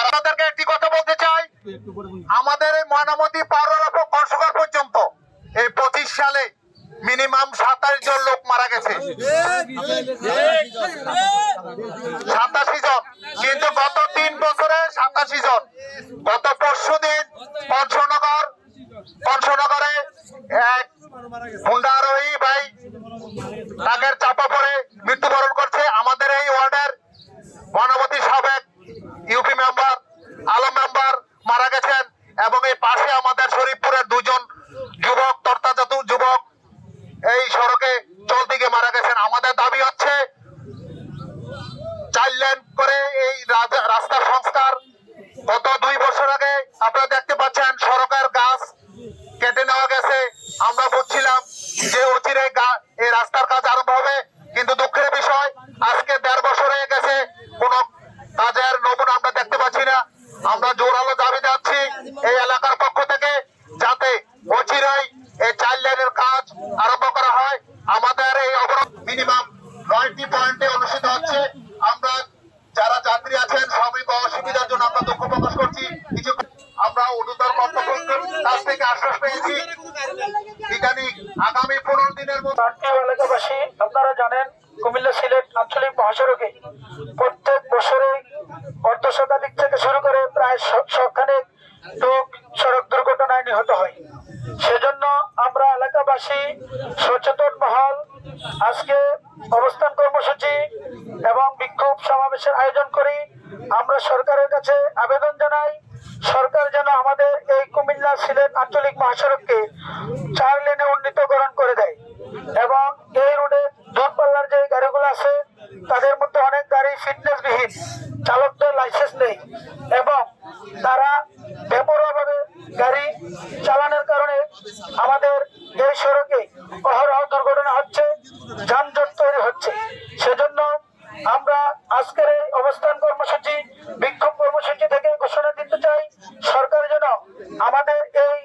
আপনাদেরকে একটি কথা বলতে চাই, আমাদের এই ময়নামতি পাউরারফ কনসুগার পর্যন্ত এই 25 সালে মিনিমাম 27 জন লোক মারা গেছে, 87 জন, কিন্তু গত 3 বছরে 87 জন। গত পরশুদিন পঞ্চনগরে এক হুন্ডা আরোহী ভাই তাদের চাপা পড়ে মৃত্যুবরণ করছে। আমাদের এই ওয়ার্ডের ময়নামতি সাবেক ইউপি মেম্বার আলম মেম্বার মারা গেছেন, এবং এই পাশে আমাদের শরীফপুরের 2 জন যুবক, তর্তাজাত যুবক এই সড়কে চলতে গিয়ে মারা গেছেন। আমাদের দাবি হচ্ছে 4 লেন করে এই রাস্তা সংস্কার। গত 2 বছর আগে আপনারা দেখতে পাচ্ছেন সড়কের গাছ কেটে নেওয়া গেছে। আমরা বলছিলাম যে অচিরে এই রাস্তার কাজ আরম্ভ হবে, কিন্তু দুঃখের বিষয় আজকে 1.5 বছর হয়ে গেছে, কোনো কাজের নমুনা আমরা দেখতে পাচ্ছি না। আমরা জোরালো দাবি যাচ্ছি এই এলাকার পক্ষ থেকে যাতে অচিরেই এই 4 লেনের কাজ আরম্ভ করা হয়। আমাদের এই অবরোধ মিনিমাম 9টি পয়েন্টে অনুষ্ঠিত হচ্ছে। আমরা যারা যাত্রী আছেন সাময়িক অসুবিধার জন্য আমরা দুঃখ প্রকাশ করছি। কিছু আমরা ঊর্ধ্বতন কর্তৃপক্ষের কাছ থেকে আশ্বাস পেয়েছি ইদানিং আগামী 15 দিনের মধ্যে। এলাকাবাসী আপনারা জানেন কুমিল্লা সিলেট আঞ্চলিক মহাসড়কে প্রত্যেক বছরে অর্ধশতাধিক থেকে শুরু করে প্রায় শখানেক লোক সড়ক দুর্ঘটনায় নিহত হয়। সেজন্য আমরা এলাকাবাসী সচেতন মহল আজকে অবস্থান কর্মসূচি এবং বিক্ষোভ সমাবেশের আয়োজন করি। আমরা সরকারের কাছে আবেদন জানাই, সরকার যেন আমাদের এই কুমিল্লা সিলেট আঞ্চলিক মহাসড়ককে 4 লেনে উন্নীতকরণ করে দেয়, এবং এই রোডে দূরপাল্লার যে গাড়িগুলো আছে তাদের মধ্যে অনেক গাড়ি ফিটনেসবিহীন, চালকদের লাইসেন্স নেই এবং তারা বেপরোয়াভাবে গাড়ি চালানোর কারণে আমাদের এই সড়কে অহরহ দুর্ঘটনা হচ্ছে, যানজট তৈরি হচ্ছে। সেজন্য আমরা আজকের এই অবস্থান কর্মসূচি বিক্ষোভ কর্মসূচি থেকে ঘোষণা দিতে চাই, সরকার যেন আমাদের এই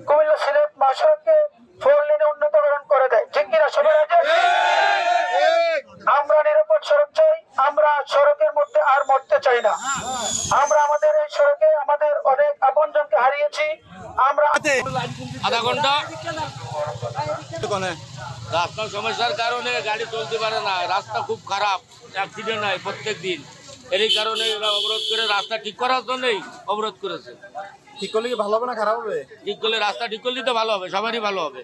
কুমিল্লা সিলেট মহাসড়ককে 4 লেনে উন্নীতকরণ করে দেয়। ঠিক কিনা সবাই? আমরা নিরাপদ সড়ক চাই, আমরা সড়কের মধ্যে আর মরতে চাই না। আমরা আমাদের এই সড়কে আমাদের অনেক আপনজনকে হারিয়েছি। আমরা আধা ঘন্টা রাস্তার সমস্যার কারণে গাড়ি চলতে পারে না, রাস্তা খুব খারাপ, অ্যাক্সিডেন্ট হয় প্রত্যেক দিন। এরই কারণে এরা অবরোধ করে রাস্তা ঠিক করার জন্যই অবরোধ করেছে। ঠিক করলে কি ভালো হবে না খারাপ হবে? ঠিক করলে রাস্তা ঠিক করলে তো ভালো হবে, সবারই ভালো হবে।